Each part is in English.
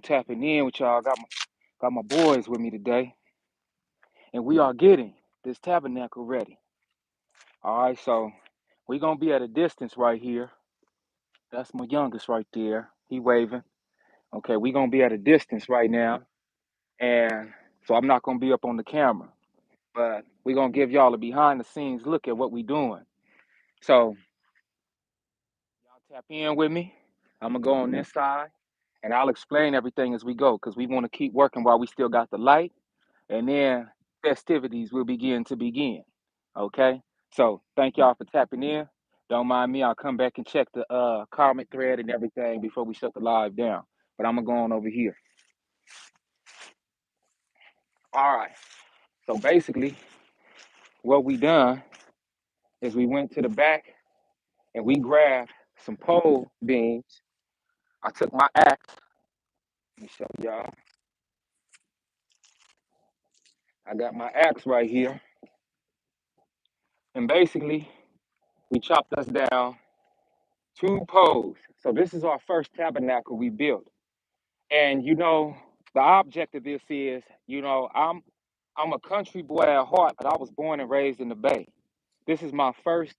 tapping in with y'all. Got my boys with me today, and we are getting this tabernacle ready. All right, so we're gonna be at a distance right here. That's my youngest right there. He waving. Okay, we're gonna be at a distance right now, and so I'm not gonna be up on the camera, but we're gonna give y'all a behind the scenes look at what we doing. So y'all tap in with me. I'm gonna go on this side, and I'll explain everything as we go, because we want to keep working while we still got the light. And then festivities will begin. Okay, so thank y'all for tapping in. Don't mind me, I'll come back and check the comment thread and everything before we shut the live down, but I'm gonna go on over here. All right, so basically what we done is we went to the back and we grabbed some pole beams. I took my axe. Let me show y'all. I got my axe right here, and basically we chopped us down 2 poles. So this is our first tabernacle we built. And the object of this is, I'm a country boy at heart, but I was born and raised in the Bay. This is my first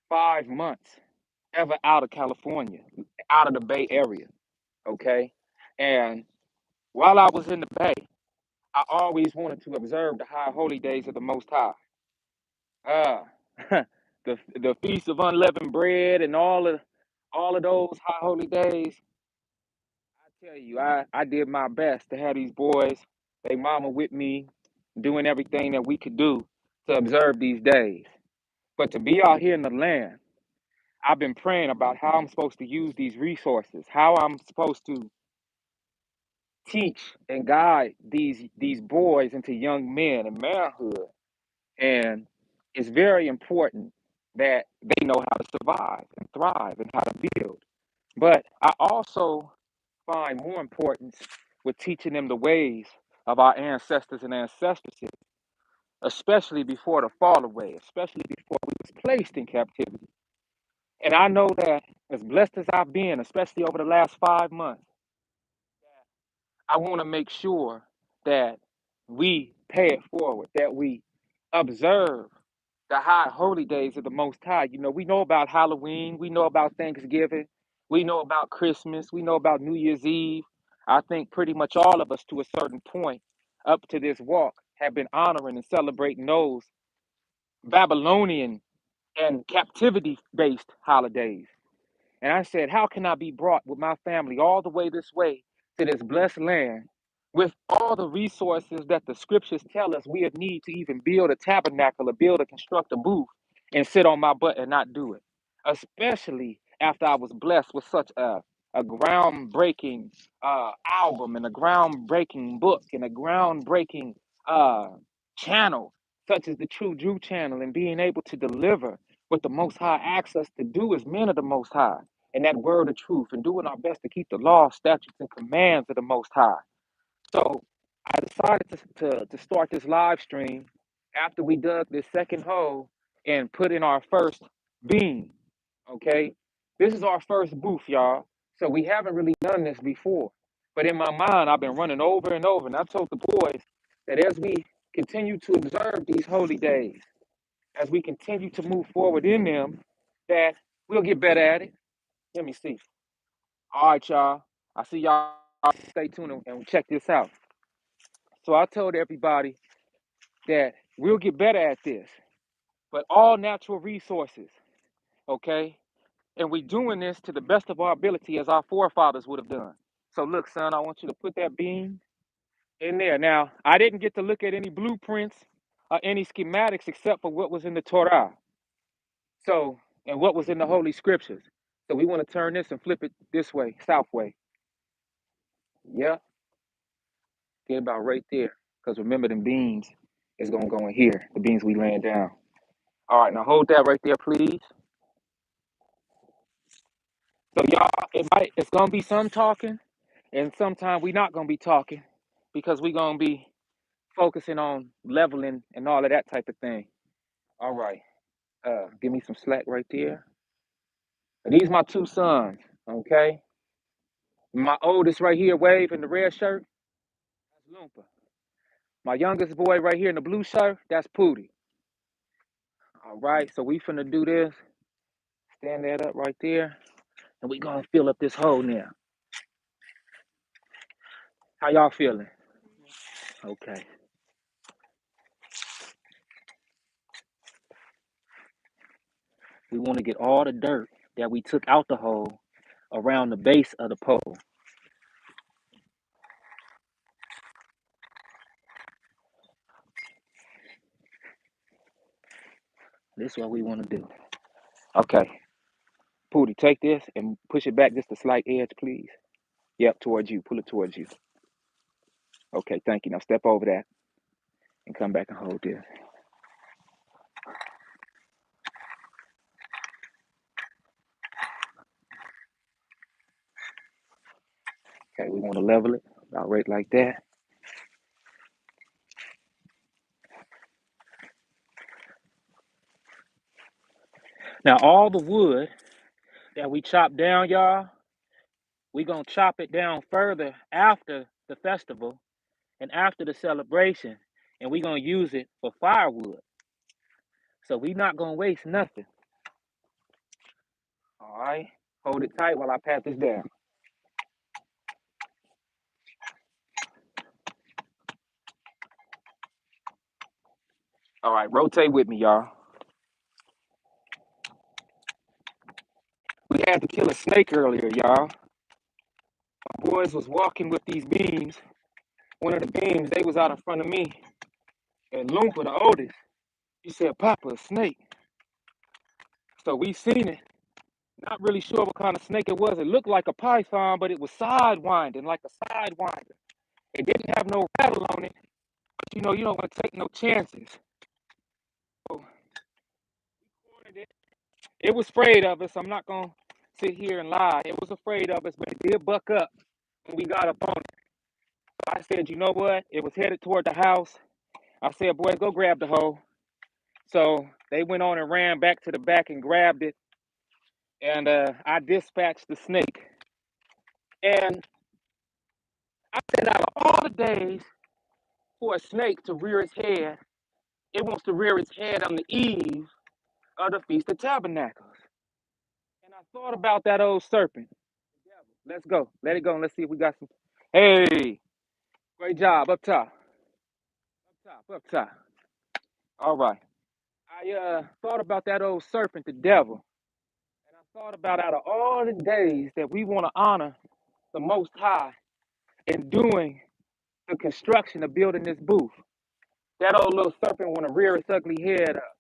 5 months ever out of California, out of the Bay Area. Okay. And while I was in the Bay, I always wanted to observe the high holy days of the Most High. Uh the Feast of Unleavened Bread and all of those high holy days. I tell you, I did my best to have these boys, they mama with me, doing everything that we could do to observe these days. But to be out here in the land, I've been praying about how I'm supposed to use these resources, how I'm supposed to teach and guide these boys into young men and manhood. And it's very important that they know how to survive and thrive and how to build. But I also find more importance with teaching them the ways of our ancestors and ancestresses, especially before the fall away, especially before we was placed in captivity. And I know that as blessed as I've been, especially over the last 5 months, I want to make sure that we pay it forward, that we observe the high holy days of the Most High. We know about Halloween, we know about Thanksgiving, we know about Christmas, we know about New Year's Eve. I think pretty much all of us, to a certain point, up to this walk, have been honoring and celebrating those Babylonian and captivity based holidays. And I said, how can I be brought with my family all the way this way to this blessed land with all the resources that the scriptures tell us we would need to even build a tabernacle or build or construct a booth, and sit on my butt and not do it? Especially after I was blessed with such a groundbreaking album and a groundbreaking book and a groundbreaking uh, channel, such as the True Jew channel, and being able to deliver what the Most High asks us to do as men of the Most High, and that word of truth, and doing our best to keep the law, statutes, and commands of the Most High. So I decided to start this live stream after we dug this second hole and put in our first beam. Okay, this is our first booth, y'all. So we haven't really done this before. But in my mind, I've been running over and over, and I told the boys that as we continue to observe these holy days, as we continue to move forward in them, that we'll get better at it. Let me see. All right, y'all. I see y'all. Stay tuned and check this out. So I told everybody that we'll get better at this, but all natural resources, okay? And we doing this to the best of our ability as our forefathers would have done. So look, son, I want you to put that beam in there. Now, I didn't get to look at any blueprints or any schematics except for what was in the Torah. So, and what was in the Holy Scriptures. So we want to turn this and flip it this way, south way. Yeah, get about right there. Because remember, them beans is going to go in here, the beans we laying down. All right, now hold that right there, please. So y'all, it's gonna be some talking, and sometimes we not gonna be talking because we gonna be focusing on leveling and all of that type of thing. All right, give me some slack right there. And these my 2 sons, okay? My oldest right here, Wave, in the red shirt, that's Loompa. My youngest boy right here in the blue shirt, that's Pootie. All right, so we finna do this. Stand that up right there. And we gonna fill up this hole now. How y'all feeling? Okay. We wanna get all the dirt that we took out the hole around the base of the pole. This is what we wanna do. Okay. Pootie, take this and push it back just a slight edge, please. Yep, towards you. Pull it towards you. Okay, thank you. Now step over that and come back and hold this. Okay, we want to level it about right like that. Now all the wood that we chopped down, y'all, we gonna chop it down further after the festival and after the celebration, and we gonna use it for firewood. So we not gonna waste nothing. All right, hold it tight while I pat this down. All right, rotate with me, y'all. We had to kill a snake earlier, y'all. My boys was walking with these beams. One of the beams, they was out in front of me, and Loompa, the oldest, he said, "Papa, a snake." So we seen it. Not really sure what kind of snake it was. It looked like a python, but it was sidewinding, like a sidewinder. It didn't have no rattle on it. But you know, you don't want to take no chances. So we cornered it. It was afraid of us. I'm not gonna sit here and lie. It was afraid of us, but it did buck up when we got up on it. So I said, you know what? It was headed toward the house. I said, boys, go grab the hoe. So they went on and ran back to the back and grabbed it. And I dispatched the snake. And I said, out of all the days for a snake to rear its head, it wants to rear its head on the eve of the Feast of Tabernacles. And I thought about that old serpent. Let's go. Let it go and let's see if we got some. Hey, great job. Up top. Up top. Up top. All right. I thought about that old serpent, the devil. And I thought about out of all the days that we want to honor the Most High in doing the construction of building this booth, that old little serpent want to rear its ugly head up.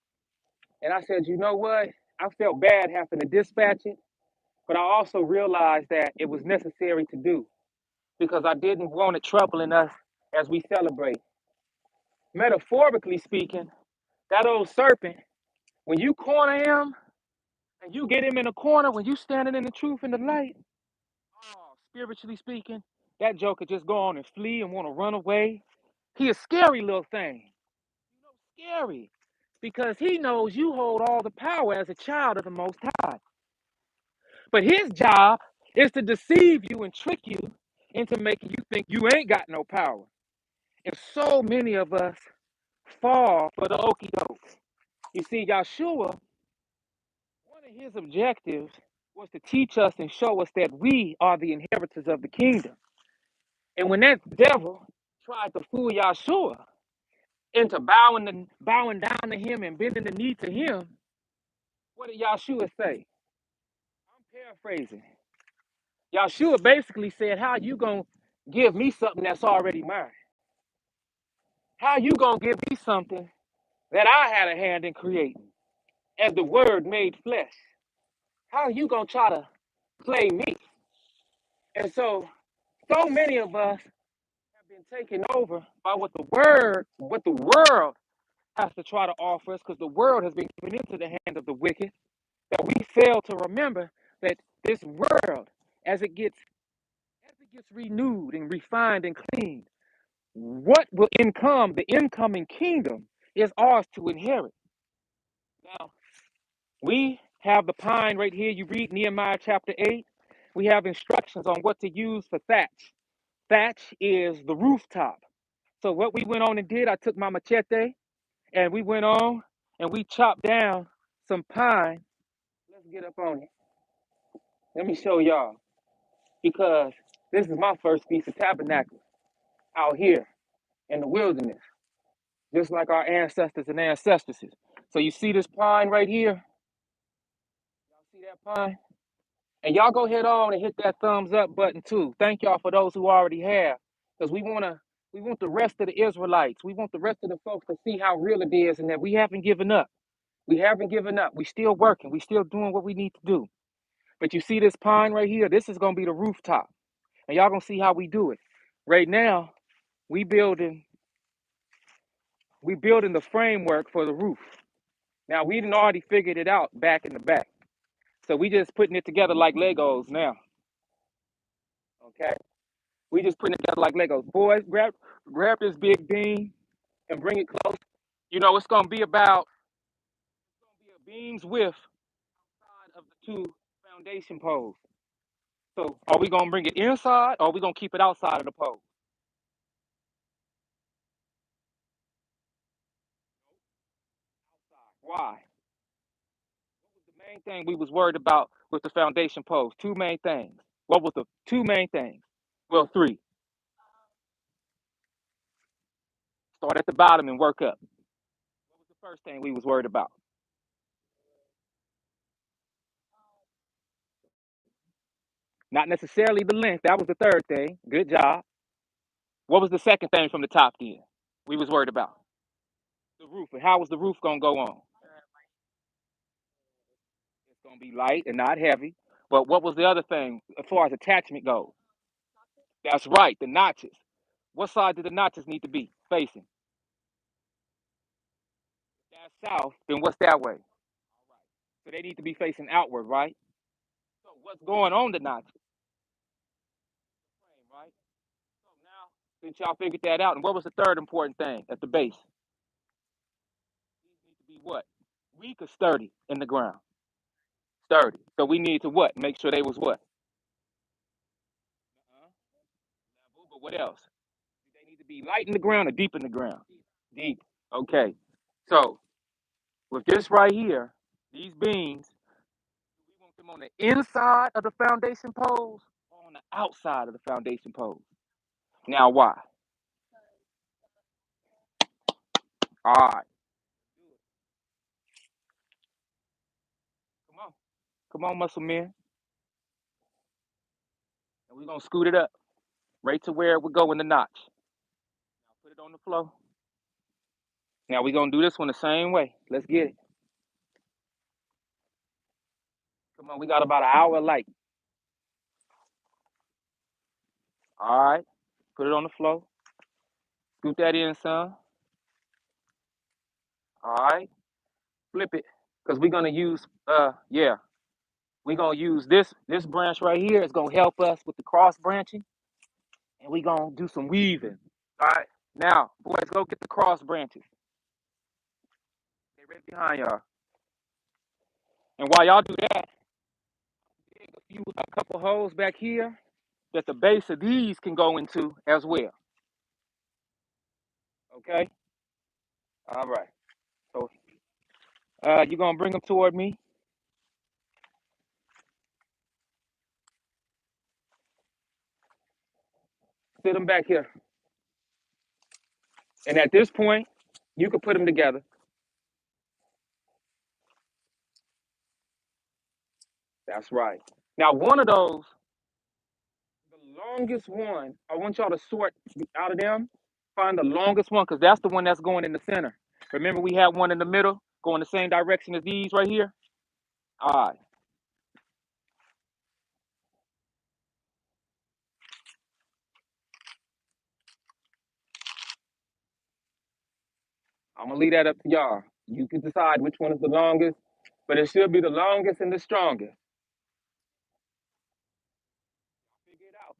And I said, you know what? I felt bad having to dispatch it, but I also realized that it was necessary to do because I didn't want it troubling us as we celebrate. Metaphorically speaking, that old serpent, when you corner him and you get him in a corner, when you standing in the truth and the light, oh, spiritually speaking, that joker just go on and flee and want to run away. He a scary little thing. You know, scary. Because he knows you hold all the power as a child of the Most High. But his job is to deceive you and trick you into making you think you ain't got no power. And so many of us fall for the okey doke. You see, Yahshua, one of his objectives was to teach us and show us that we are the inheritors of the kingdom. And when that devil tried to fool Yahshua into bowing down to him and bending the knee to him, what did Yahshua say? I'm paraphrasing. Yahshua basically said, how you gonna give me something that's already mine? How you gonna give me something that I had a hand in creating as the word made flesh? How you gonna try to play me? And so many of us have been taken over by what the world has to try to offer us, because the world has been given into the hand of the wicked, that we fail to remember that this world, as it gets renewed and refined and cleaned, what will income, the incoming kingdom, is ours to inherit. Now, we have the pine right here. You read Nehemiah chapter 8. We have instructions on what to use for thatch. Thatch is the rooftop. So what we went on and did, I took my machete and we went on and we chopped down some pine. Let's get up on it. Let me show y'all because this is my first piece of tabernacle out here in the wilderness, just like our ancestors and ancestresses. So you see this pine right here? Y'all see that pine? And y'all go ahead on and hit that thumbs up button too. Thank y'all for those who already have, because we want the rest of the Israelites, we want the rest of the folks to see how real it is and that we haven't given up. We haven't given up. We still working. We still doing what we need to do. But you see this pine right here? This is gonna be the rooftop, and y'all gonna see how we do it. Right now, we building the framework for the roof. Now we done already figured it out back in the back, so we just putting it together like Legos now. Okay, we just putting it together like Legos. Boys, grab this big beam and bring it close. You know it's gonna be about a beam's width of the two foundation poles. So are we gonna bring it inside or are we gonna keep it outside of the pole? Why? The main thing we was worried about with the foundation poles. Two main things. What was the two main things? Well, three. Start at the bottom and work up. What was the first thing we was worried about? Not necessarily the length. That was the third thing. Good job. What was the second thing from the top then? We was worried about the roof. And how was the roof gonna go on? It's gonna be light and not heavy. But what was the other thing as far as attachment goes? That's right, the notches. What side do the notches need to be facing? That's south. Then what's that way? So they need to be facing outward, right? So what's going on the notches? Right? So now, since y'all figured that out, and what was the third important thing at the base? These need to be what? Weak or sturdy in the ground? Sturdy. So we need to what? Make sure they was what? Uh-huh. But what else? They need to be light in the ground or deep in the ground? Deep. Okay. So with this right here, these beams, we want them on the inside of the foundation poles or on the outside of the foundation poles. Now why? All right. Come on. Come on, muscle men. And we're gonna scoot it up right to where it would go in the notch. Now put it on the floor. Now we're gonna do this one the same way. Let's get it. Come on, we got about an hour light. All right. Put it on the floor. Scoot that in, son. All right. Flip it. Because we're gonna use yeah. We're gonna use this branch right here. It's gonna help us with the cross branching. And we're gonna do some weaving. All right. Now, boys, go get the cross branches. They're right behind y'all. And while y'all do that, dig a couple holes back here that the base of these can go into as well. Okay? All right. So you're gonna bring them toward me. Sit them back here. And at this point, you can put them together. That's right. Now, one of those, the longest one, I want y'all to sort out of them. Find the longest one, because that's the one that's going in the center. Remember, we have one in the middle going the same direction as these right here? All right. I'm gonna leave that up to y'all. You can decide which one is the longest, but it should be the longest and the strongest. Figure it out.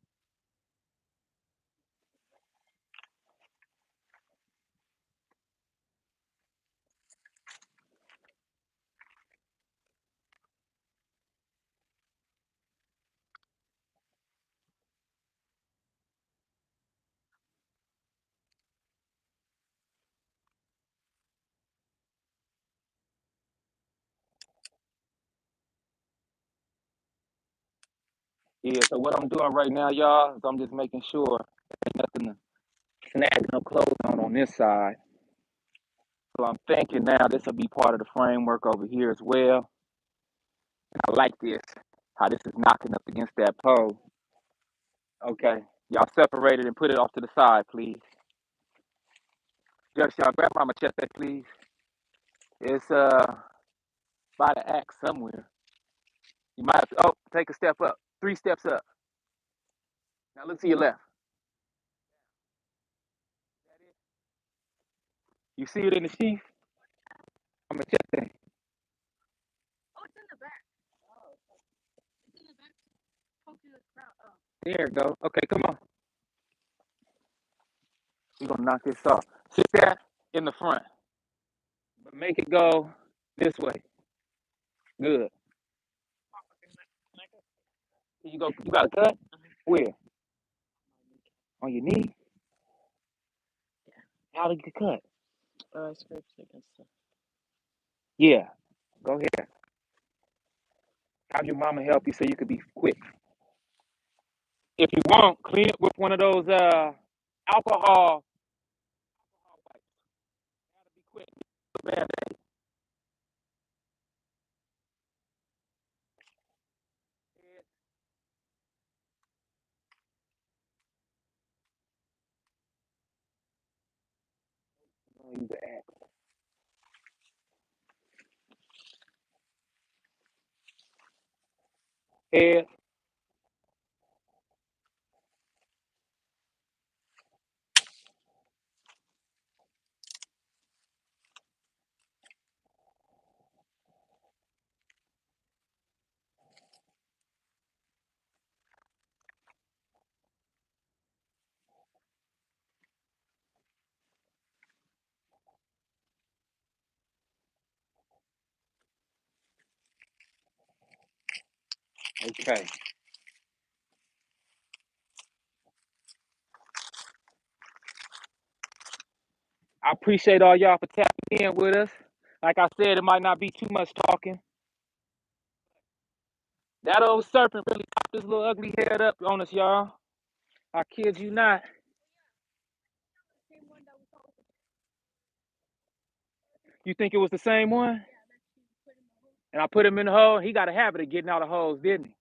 Yeah, so what I'm doing right now, y'all, is I'm just making sure there's nothing to snag no clothes on this side. So I'm thinking now this will be part of the framework over here as well. And I like this, how this is knocking up against that pole. Okay, y'all separate it and put it off to the side, please. Just y'all grab mama check that, please. It's by the axe somewhere. You might have to, oh, take a step up, 3 steps up. Now look to your left. You see it in the sheath? I'm gonna check that. There it go. Okay, come on. We're gonna knock this off. Sit that in the front, but make it go this way. Good. You go. You got a cut? Where? On your knee? How did you cut? I scraped against it. Yeah. Go ahead. Have your mama help you so you could be quick. If you want, clean it with one of those alcohol. Gotta be quick. Band-Aid. Use the axe. Head. Okay. I appreciate all y'all for tapping in with us. Like I said, it might not be too much talking. That old serpent really popped his little ugly head up on us, y'all. I kid you not. You think it was the same one? And I put him in the hole. He got a habit of getting out of holes, didn't he?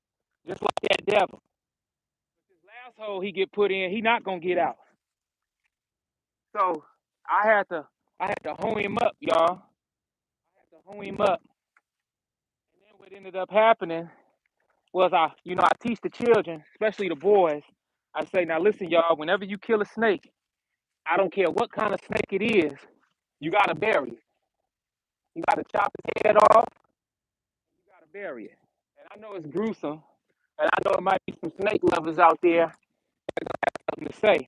Just like that devil. His last hole he get put in, he not gonna get out. So I had to, I had to hone him up, y'all. I had to hone him up. And then what ended up happening was I teach the children, especially the boys. I say, now listen, y'all. Whenever you kill a snake, I don't care what kind of snake it is, you gotta bury it. You gotta chop his head off. You gotta bury it. And I know it's gruesome, and I know it might be some snake lovers out there something to say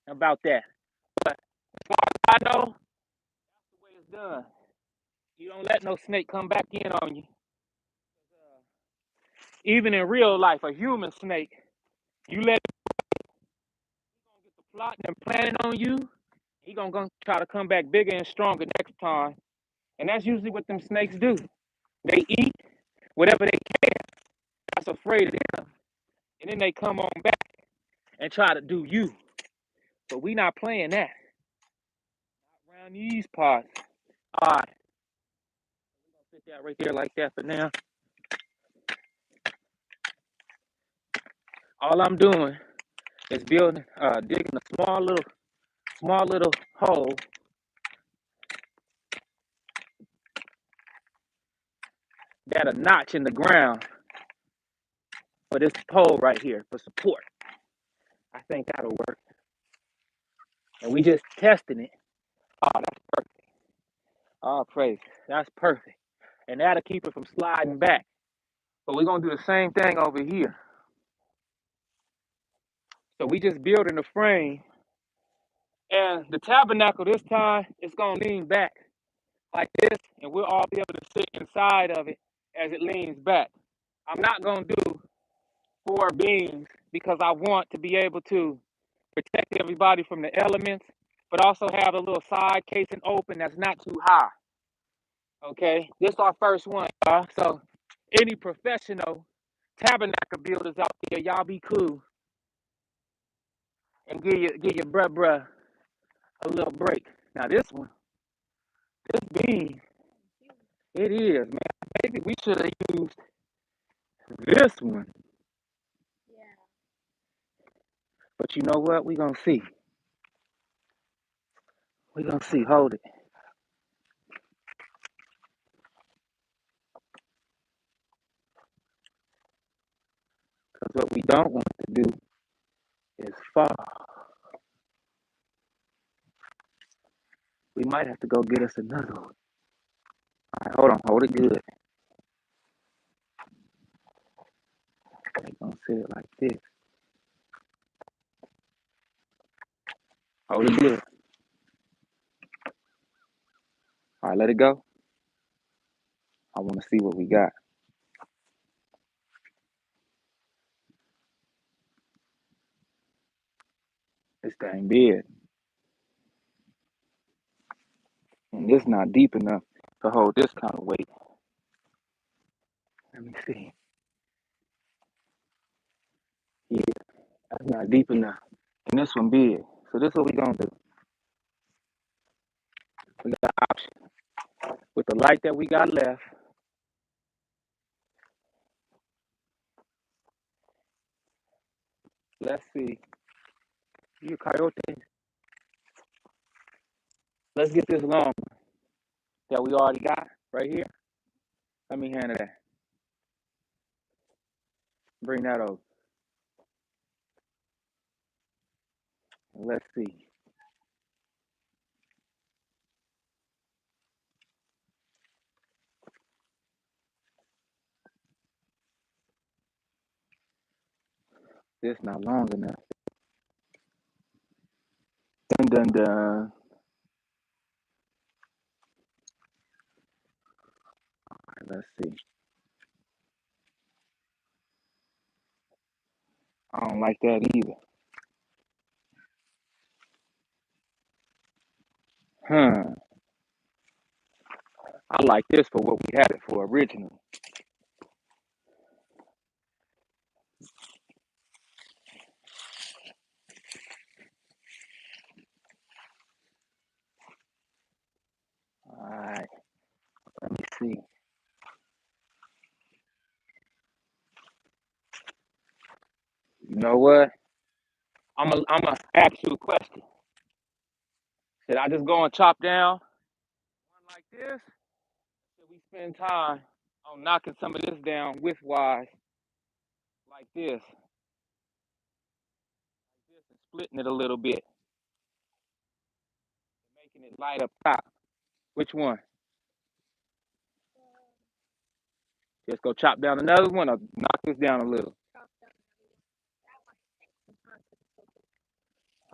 about that. But as far as I know, that's the way it's done. You don't let no snake come back in on you. Even in real life, a human snake, you let it get the plotting and planning on you, he gonna try to come back bigger and stronger next time. And that's usually what them snakes do. They eat whatever they can that's afraid of them, and then they come on back and try to do you. But we not playing that. Not around these parts. All right, sit that right there like that for now. All I'm doing is digging a small little hole that a notch in the ground for this pole right here for support. I think that'll work. And we just testing it. Oh, that's perfect. Oh, praise. That's perfect. And that'll keep it from sliding back. But we're gonna do the same thing over here. So we just building the frame. And the tabernacle this time, it's gonna lean back like this, and we'll all be able to sit inside of it as it leans back. I'm not gonna do 4 beams because I want to be able to protect everybody from the elements, but also have a little side casing open that's not too high. Okay, this is our first one, y'all. So any professional Tabernacle builders out there, y'all be cool and give your bruh a little break. Now this one, this beam, it is, man. Maybe we should have used this one. But you know what? We gonna see. We gonna see. Hold it. Because what we don't want to do is fall. We might have to go get us another one. All right, hold on. Hold it good. We're gonna sit it like this. Hold it good. All right, let it go. I want to see what we got. This thing big. And it's not deep enough to hold this kind of weight. Let me see. Yeah, that's not deep enough. And this one big. So this is what we gonna do. We got an option. With the light that we got left, let's see. You coyote. Let's get this long that we already got right here. Let me handle that. Bring that over. Let's see. This not long enough. Dun dun dun. Let's see. I don't like that either. Huh. I like this for what we had it for originally. All right. Let me see. You know what? I'm gonna ask you a question. Should I just go and chop down one like this? Should we spend time on knocking some of this down widthwise like this, and splitting it a little bit, making it light up top? Which one? Just go chop down another one or knock this down a little?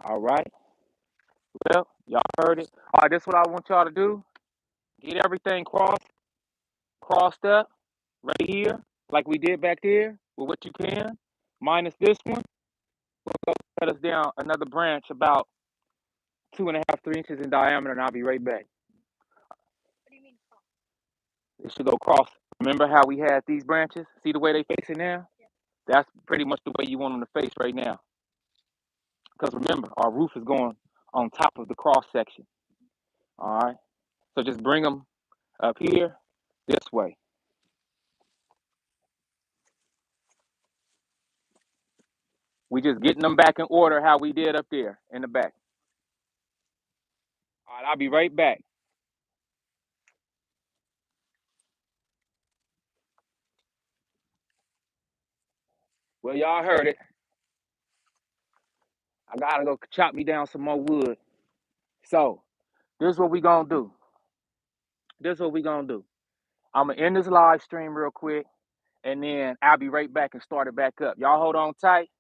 All right. Well, y'all heard it. All right, this is what I want y'all to do. Get everything crossed up right here, like we did back there with what you can, minus this one. We'll go cut us down another branch about 2.5, 3 inches in diameter, and I'll be right back. It should go cross. Remember how we had these branches? See the way they facing now? That's pretty much the way you want them to face right now. Because remember, our roof is going on top of the cross section. All right. So just bring them up here this way. We just getting them back in order how we did up there in the back. All right, I'll be right back. Well, y'all heard it. I gotta go chop me down some more wood. So this is what we gonna do. I'm gonna end this live stream real quick, and then I'll be right back and start it back up. Y'all hold on tight.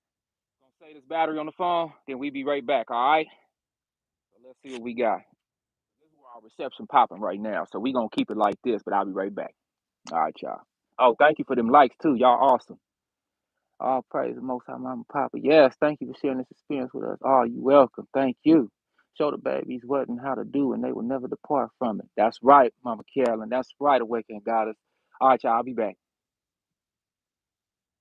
Gonna save this battery on the phone, then we be right back. All right. So let's see what we got. This is where our reception popping right now, so we gonna keep it like this. But I'll be right back. All right, y'all. Oh, thank you for them likes too. Y'all awesome. All praise the Most High Mama Papa. Yes, thank you for sharing this experience with us. Oh, you welcome. Thank you. Show the babies what and how to do, and they will never depart from it. That's right, Mama Carolyn. That's right, Awakening Goddess. All right, y'all. I'll be back.